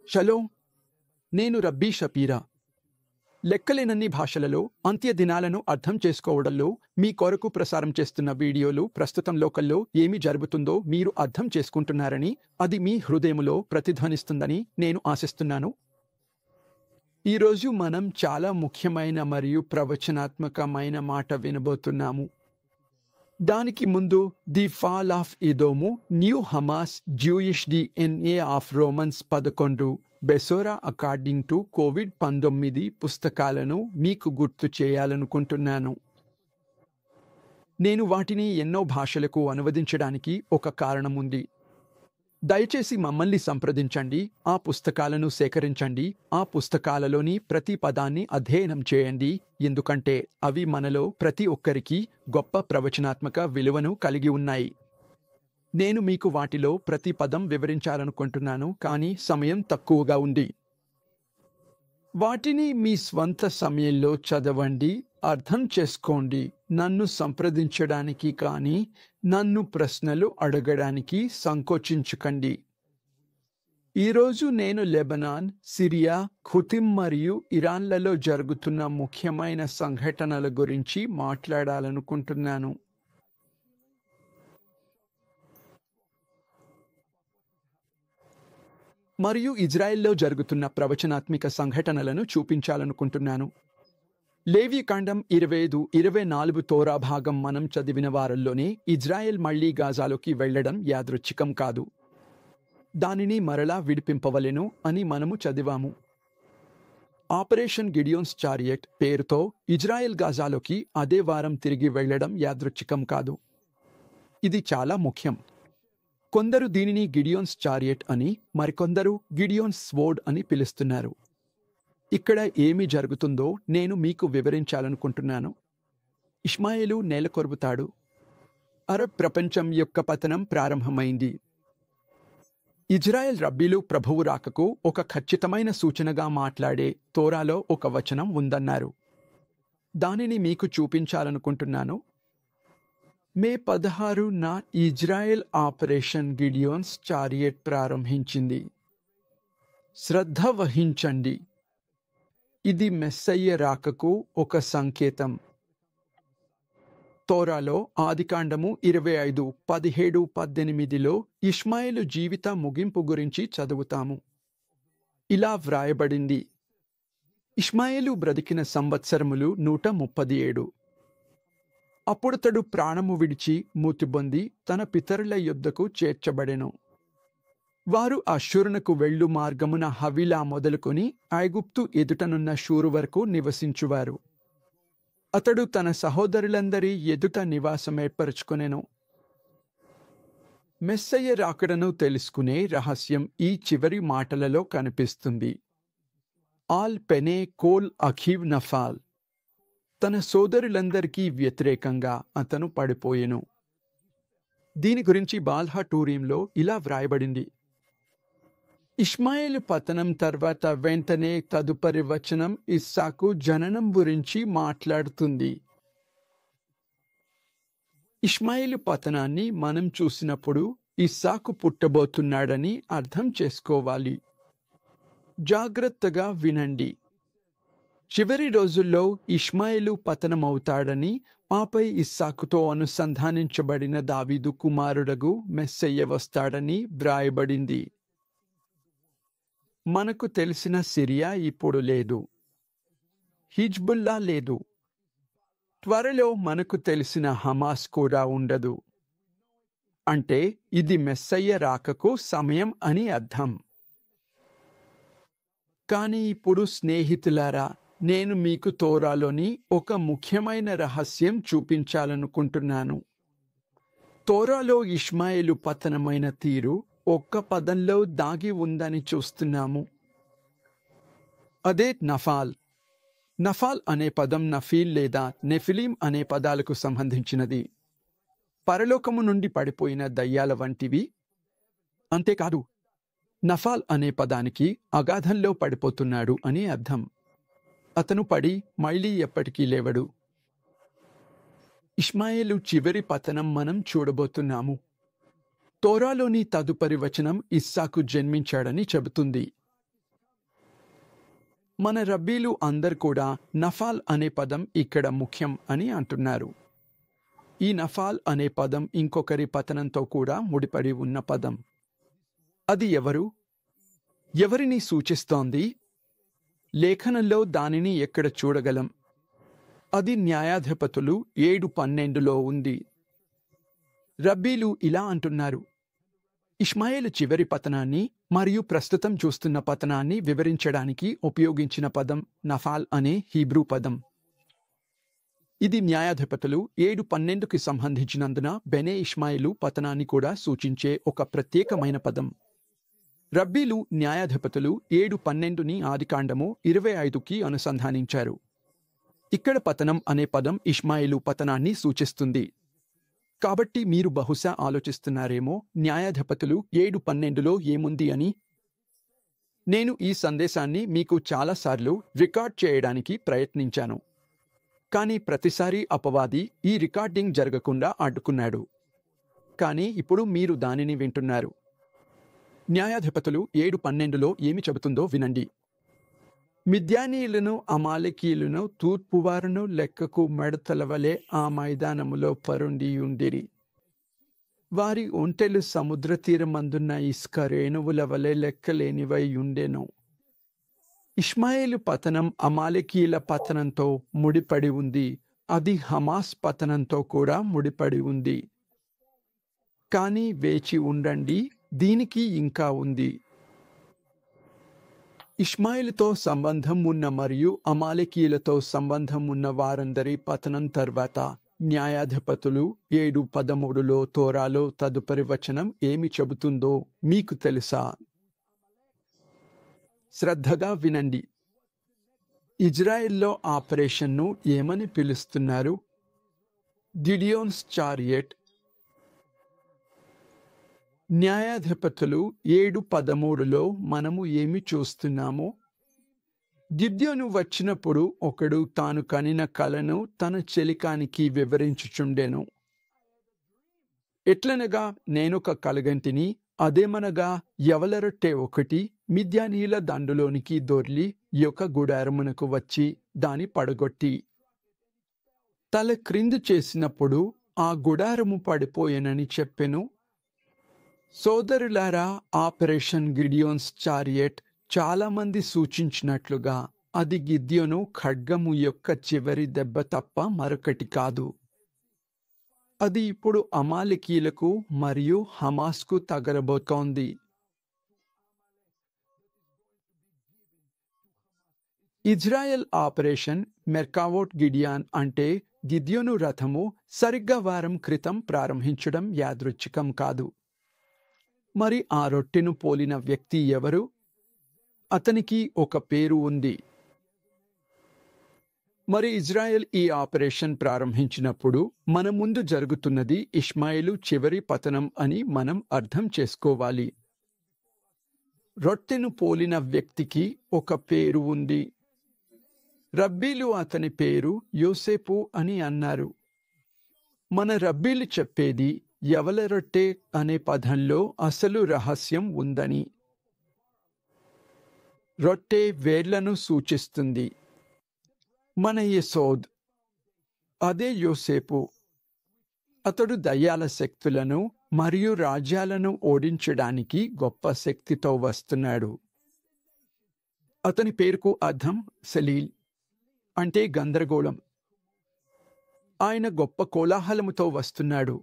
Shalom, నేను రబ్బీ షపీరా. లెక్కలేనన్ని భాషలలో అంత్య దినాలను అర్థం చేసుకోవడంలో మీ కొరకు ప్రసారం చేస్తున్న వీడియోలు ప్రస్తుతం లోకల్లో ఏమి జరుగుతుందో మీరు అర్థం చేసుకుంటున్నారని, అది మీ హృదయములో ప్రతిధ్వనిస్తుందని నేను ఆశిస్తున్నాను. ఈరోజు మనం చాలా ముఖ్యమైన మరియు ప్రవచనాత్మకమైన మాట వినబోతున్నాము. దానికి ముందు the fall of Edom, new Hamas, Jewish DNA of Romans 11, బెసోరా అకార్డింగ్ టు COVID-19 పుస్తకాలను మీకు గుర్తు చేయాలనుకుంటున్నాను. నేను వాటిని ఎన్నో భాషలకు అనువదించడానికి ఒక కారణం ఉంది. దయచేసి మమ్మల్ని సంప్రదించండి, ఆ పుస్తకాలను సేకరించండి, ఆ పుస్తకాలలోని ప్రతి పదాన్ని అధ్యయనం చేయండి, ఎందుకంటే అవి మనలో ప్రతి ఒక్కరికి గొప్ప ప్రవచనాత్మక విలువను కలిగి ఉన్నాయి. నేను మీకు వాటిలో ప్రతి పదం వివరించాలనుకుంటున్నాను, కానీ సమయం తక్కువగా ఉంది. వాటిని మీ స్వంత సమయంలో చదవండి, అర్థం చేసుకోండి. నన్ను సంప్రదించడానికి కానీ నన్ను ప్రశ్నలు అడగడానికి సంకోచించకండి. ఈరోజు నేను లెబనాన్, సిరియా, ఖుతిమ్ మరియు ఇరాన్లలో జరుగుతున్న ముఖ్యమైన సంఘటనల గురించి మాట్లాడాలనుకుంటున్నాను. మరియు ఇజ్రాయెల్లో జరుగుతున్న ప్రవచనాత్మక సంఘటనలను చూపించాలనుకుంటున్నాను. లేవీకాండం 25-24 తోరా భాగం మనం చదివిన వారంలోనే ఇజ్రాయెల్ మళ్లీ గాజాలోకి వెళ్లడం యాదృచ్ఛికం కాదు. దానిని మరలా విడిపింపవలెను అని మనము చదివాము. ఆపరేషన్ గిడియోన్స్ చారియట్ పేరుతో ఇజ్రాయెల్ గాజాలోకి అదే వారం తిరిగి వెళ్లడం యాదృచ్ఛికం కాదు. ఇది చాలా ముఖ్యం. కొందరు దీనిని గిడియోన్స్ చారియట్ అని, మరికొందరు గిడియోన్స్ స్వోర్డ్ అని పిలుస్తున్నారు. ఇక్కడ ఏమి జరుగుతుందో నేను మీకు వివరించాలనుకుంటున్నాను. ఇష్మాయేలు నేలకొరుపుతాడు. అరబ్ ప్రపంచం యొక్క పతనం ప్రారంభమైంది. ఇజ్రాయెల్ రబ్బీలు ప్రభువు రాకకు ఒక ఖచ్చితమైన సూచనగా మాట్లాడే తోరాలో ఒక వచనం ఉందన్నారు. దానిని మీకు చూపించాలనుకుంటున్నాను. మే 16న ఇజ్రాయెల్ ఆపరేషన్ గిడియోన్స్ చారియట్ ప్రారంభించింది. శ్రద్ధ వహించండి. ఇది మెస్సయ్య రాకకు ఒక సంకేతం. తోరాలో ఆదికాండము 25:17-18లో ఇష్మాయేలు జీవిత ముగింపు గురించి చదువుతాము. ఇలా వ్రాయబడింది: ఇష్మాయేలు బ్రతికిన సంవత్సరములు 137. అప్పుడతడు ప్రాణము విడిచి మూతిబొంది తన పితరుల యొద్దకు చేర్చబడెను. వారు అష్షూరునకు వెళ్ళు మార్గమున హవిలా మొదలుకొని ఐగుప్తు ఎదుటనున్న షూరు వరకు నివసించువారు. అతడు తన సహోదరులందరి ఎదుట నివాసమేర్పరచుకొనెను. మెస్సయ్య రాకడను తెలుసుకునే రహస్యం ఈ చివరి మాటలలో కనిపిస్తుంది. ఆల్ పెనే కోల్ అఖీవ్ నఫాల్. తన సోదరులందరికీ వ్యతిరేకంగా అతను పడిపోయెను. దీని గురించి బాల్హా టూరీంలో ఇలా వ్రాయబడింది: ఇష్మాయేలు పతనం తర్వాత వెంటనే తదుపరి వచనం ఇస్సాకు జననం గురించి మాట్లాడుతుంది. ఇష్మాయేలు పతనాన్ని మనం చూసినప్పుడు ఇస్సాకు పుట్టబోతున్నాడని అర్థం చేసుకోవాలి. జాగ్రత్తగా వినండి. చివరి రోజుల్లో ఇష్మాయేలు పతనమవుతాడని, ఆపై ఇస్సాకుతో అనుసంధానించబడిన దావీదు కుమారుడగు మెస్సయ్య వస్తాడని వ్రాయబడింది. మనకు తెలిసిన సిరియా ఇప్పుడు లేదు. హిజ్బుల్లా లేదు. త్వరలో మనకు తెలిసిన హమాస్ కూడా ఉండదు. అంటే ఇది మెస్సయ్య రాకకు సమయం అని అర్థం. కానీ ఇప్పుడు స్నేహితులారా, నేను మీకు తోరాలోని ఒక ముఖ్యమైన రహస్యం చూపించాలనుకుంటున్నాను. తోరాలో ఇష్మాయేలు పతనమైన తీరు ఒక్క పదంలో దాగి ఉందని చూస్తున్నాము. అదే నఫాల్. నఫాల్ అనే పదం నఫీల్ లేదా నెఫిలీం అనే పదాలకు సంబంధించినది. పరలోకము నుండి పడిపోయిన దయ్యాల వంటివి. అంతేకాదు, నఫాల్ అనే పదానికి అగాధంలో పడిపోతున్నాడు అని అర్థం. అతను పడి మళ్ళీ ఎప్పటికీ లేవడు. ఇష్మాయేలు చివరి పతనం మనం చూడబోతున్నాము. తోరాలోని తదుపరి వచనం ఇస్సాకు జన్మించాడని చెబుతుంది. మన రబ్బీలు అందరు కూడా నఫాల్ అనే పదం ఇక్కడ ముఖ్యం అని అంటున్నారు. ఈ నఫాల్ అనే పదం ఇంకొకరి పతనంతో కూడా ముడిపడి ఉన్న పదం. అది ఎవరు? ఎవరిని సూచిస్తోంది? లేఖనంలో దానిని ఎక్కడ చూడగలం? అది న్యాయాధిపతులు 7:12లో ఉంది. రబ్బీలు ఇలా అంటున్నారు: ఇష్మాయేలు చివరి పతనాన్ని మరియు ప్రస్తుతం చూస్తున్న పతనాన్ని వివరించడానికి ఉపయోగించిన పదం నఫాల్ అనే హీబ్రూ పదం. ఇది న్యాయాధిపతులు 7:12కి సంబంధించినందున బెనే ఇష్మాయేలు పతనాన్ని కూడా సూచించే ఒక ప్రత్యేకమైన పదం. రబ్బీలు న్యాయాధిపతులు 7:12ని ఆదికాండము 25కి అనుసంధానించారు. ఇక్కడ పతనం అనే పదం ఇష్మాయేలు పతనాన్ని సూచిస్తుంది. కాబట్టి మీరు బహుశా ఆలోచిస్తున్నారేమో, న్యాయాధిపతులు 7:12లో ఏముంది అని. నేను ఈ సందేశాన్ని మీకు చాలాసార్లు రికార్డ్ చేయడానికి ప్రయత్నించాను, కానీ ప్రతిసారి అపవాది ఈ రికార్డింగ్ జరగకుండా అడ్డుకున్నాడు. కానీ ఇప్పుడు మీరు దానిని వింటున్నారు. న్యాయాధిపతులు 7:12లో ఏమి చెబుతుందో వినండి. మిద్యానీయులను అమాలేకీయులను తూర్పువారును లెక్కకు మడతల వలె ఆ మైదానములో పరుండియుండిరి. వారి ఒంటెలు సముద్ర తీరమందున్న ఇసుక రేణువుల వలె లెక్కలేనివై ఉండెను. ఇష్మాయేలు పతనం అమాలేకీయుల పతనంతో ముడిపడి ఉంది. అది హమాస్ పతనంతో కూడా ముడిపడి ఉంది. కానీ వేచి ఉండండి, దీనికి ఇంకా ఉంది. ఇష్మాయేలుతో సంబంధం ఉన్న మరియు అమాలేకీయులతో సంబంధం ఉన్న వారందరి పతనం తర్వాత న్యాయాధిపతులు 7:13లో తోరాలో తదుపరి వచనం ఏమి చెబుతుందో మీకు తెలుసా? శ్రద్ధగా వినండి. ఇజ్రాయెల్లో ఆపరేషన్ను ఏమని పిలుస్తున్నారు? గిడియోన్స్ చారియట్. న్యాయాధిపతులు 7:13లో మనము ఏమి చూస్తున్నామో, గిద్యోను వచ్చినప్పుడు ఒకడు తాను కనిన కలను తన చెలికానికి వివరించుచుండెను. ఎట్లనగా, నేనొక కలగంటిని, అదేమనగా యవలరొట్టె ఒకటి మిద్యానీయుల దండులోనికి దొర్లి యొక్క గుడారమునకు వచ్చి దాని పడగొట్టి తల క్రిందు చేసినప్పుడు ఆ గుడారము పడిపోయెనని చెప్పెను. సోదరులారా, ఆపరేషన్ గిడియోన్స్ చారియట్ చాలామంది సూచించినట్లుగా అది గిద్యోను ఖడ్గము యొక్క చివరి దెబ్బ తప్ప మరొకటి కాదు. అది ఇప్పుడు అమాలేకీయులకు మరియు హమాస్కు తగలబోతోంది. ఇజ్రాయెల్ ఆపరేషన్ మెర్కావోట్ గిడియాన్ అంటే గిద్యోను రథము సరిగ్గా వారం క్రితం ప్రారంభించడం యాదృచ్ఛికం కాదు. మరి ఆ రొట్టెను పోలిన వ్యక్తి ఎవరు? అతనికి ఒక పేరు ఉంది. మరి ఇజ్రాయెల్ ఈ ఆపరేషన్ ప్రారంభించినప్పుడు మన ముందు జరుగుతున్నది ఇష్మాయేలు చివరి పతనం అని మనం అర్థం చేసుకోవాలి. రొట్టెను పోలిన వ్యక్తికి ఒక పేరు ఉంది. రబ్బీలు అతని పేరు యోసేపు అని అన్నారు. మన రబ్బీలు చెప్పేది యవల రొట్టె అనే పదంలో అసలు రహస్యం ఉందని. రొట్టె వేర్లను సూచిస్తుంది. మన యెసోద్, అదే యోసేపు. అతడు దయ్యాల శక్తులను మరియు రాజ్యాలను ఓడించడానికి గొప్ప శక్తితో వస్తున్నాడు. అతని పేరుకు అర్థం సెలీల్ అంటే గందరగోళం. ఆయన గొప్ప కోలాహలముతో వస్తున్నాడు.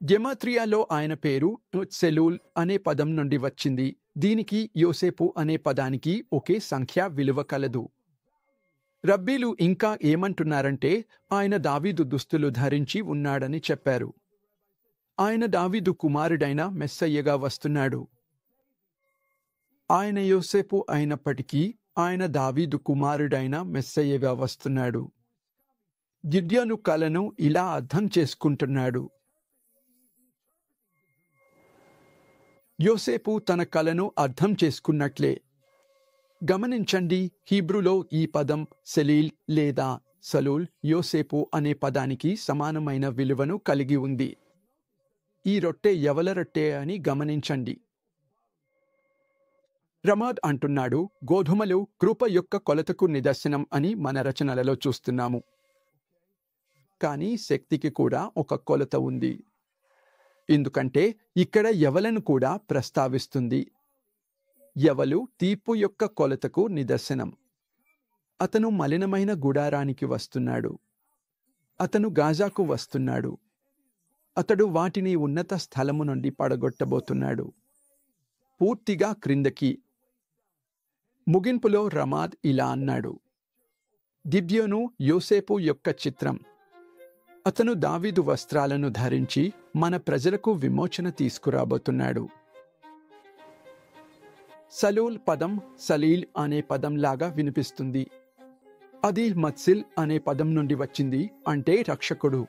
గెమాత్రియాలో ఆయన పేరు సెలూల్ అనే పదం నుండి వచ్చింది. దీనికి యోసేపు అనే పదానికి ఒకే సంఖ్యా విలువ కలదు. రబ్బీలు ఇంకా ఏమంటున్నారంటే, ఆయన దావీదు దుస్తులు ధరించి ఉన్నాడని చెప్పారు. ఆయన దావీదు కుమారుడైన మెస్సయ్యగా వస్తున్నాడు. ఆయన యోసేపు అయినప్పటికీ ఆయన దావీదు కుమారుడైన మెస్సయ్యగా వస్తున్నాడు. గిద్యోను కలను ఇలా అర్థం చేసుకుంటున్నాడు. యోసేపు తన కలను అర్థం చేసుకున్నట్లే. గమనించండి, హీబ్రూలో ఈ పదం సెలీల్ లేదా సలూల్ యోసేపు అనే పదానికి సమానమైన విలువను కలిగి ఉంది. ఈ రొట్టె యవల రొట్టె అని గమనించండి. రమాద్ అంటున్నాడు, గోధుమలు కృప యొక్క కొలతకు నిదర్శనం అని మన రచనలలో చూస్తున్నాము. కానీ శక్తికి కూడా ఒక కొలత ఉంది. ఎందుకంటే ఇక్కడ యవలను కూడా ప్రస్తావిస్తుంది. యవలు తీర్పు యొక్క కొలతకు నిదర్శనం. అతను మలినమైన గుడారానికి వస్తున్నాడు. అతను గాజాకు వస్తున్నాడు. అతడు వాటిని ఉన్నత స్థలము నుండి పడగొట్టబోతున్నాడు, పూర్తిగా క్రిందకి. ముగింపులో రమాద్ ఇలా అన్నాడు, గిద్యోను యోసేపు యొక్క చిత్రం. అతను దావీదు వస్త్రాలను ధరించి మన ప్రజలకు విమోచన తీసుకురాబోతున్నాడు. సలూల్ పదం సలీల్ అనే పదంలాగా వినిపిస్తుంది. అది మత్సిల్ అనే పదం నుండి వచ్చింది, అంటే రక్షకుడు.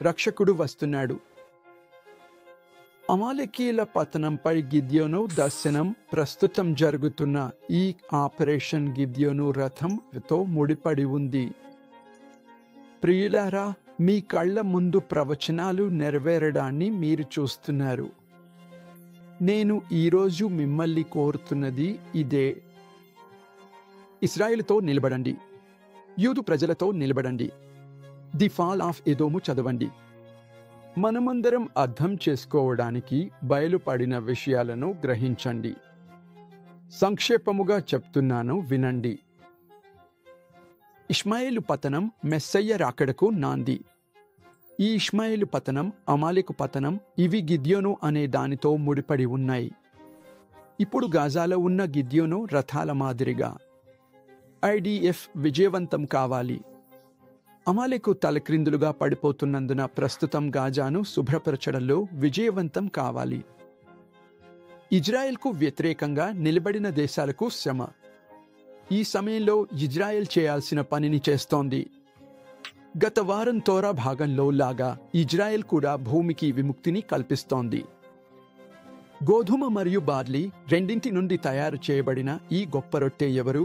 రక్షకుడు వస్తున్నాడు. అమాలేకీయుల పతనంపై గిద్యోను దర్శనం ప్రస్తుతం జరుగుతున్న ఈ ఆపరేషన్ గిద్యోను రథంతో ముడిపడి ఉంది. ప్రియులారా, మీ కళ్ళ ముందు ప్రవచనాలు నెరవేరడాన్ని మీరు చూస్తున్నారు. నేను ఈరోజు మిమ్మల్ని కోరుతున్నది ఇదే. ఇశ్రాయేలుతో నిలబడండి. యూదు ప్రజలతో నిలబడండి. ది ఫాల్ ఆఫ్ ఎదోము చదవండి. మనమందరం అర్థం చేసుకోవడానికి బయలుపడిన విషయాలను గ్రహించండి. సంక్షేపముగా చెప్తున్నాను, వినండి. ఇష్మాయేలు పతనం మెస్సయ్య రాకడకు నాంది. ఈ ఇష్మాయేలు పతనం, అమాలేకు పతనం, ఇవి గిద్యోను అనే దానితో ముడిపడి ఉన్నాయి. ఇప్పుడు గాజాలో ఉన్న గిద్యోను రథాల మాదిరిగా ఐడిఎఫ్ విజయవంతం కావాలి. అమాలేకు తలక్రిందులుగా పడిపోతున్నందున ప్రస్తుతం గాజాను శుభ్రపరచడంలో విజయవంతం కావాలి. ఇజ్రాయెల్కు వ్యతిరేకంగా నిలబడిన దేశాలకు శ్రమ. ఈ సమయంలో ఇజ్రాయెల్ చేయాల్సిన పనిని చేస్తోంది. గత వారం తోరా భాగంలో లాగా ఇజ్రాయెల్ కూడా భూమికి విముక్తిని కల్పిస్తోంది. గోధుమ మరియు బార్లీ రెండింటి నుండి తయారు చేయబడిన ఈ గొప్ప రొట్టె ఎవరు?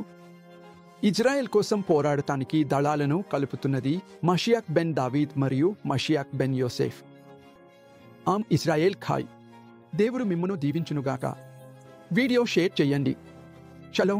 ఇజ్రాయెల్ కోసం పోరాడటానికి దళాలను కలుపుతున్నది మషియాక్ బెన్ దావీద్ మరియు మషియాక్ బెన్ యోసేఫ్. ఆమ్ ఇజ్రాయెల్ ఖాయ్. దేవుడు మిమ్మును దీవించునుగాక. వీడియో షేర్ చేయండి. చలో.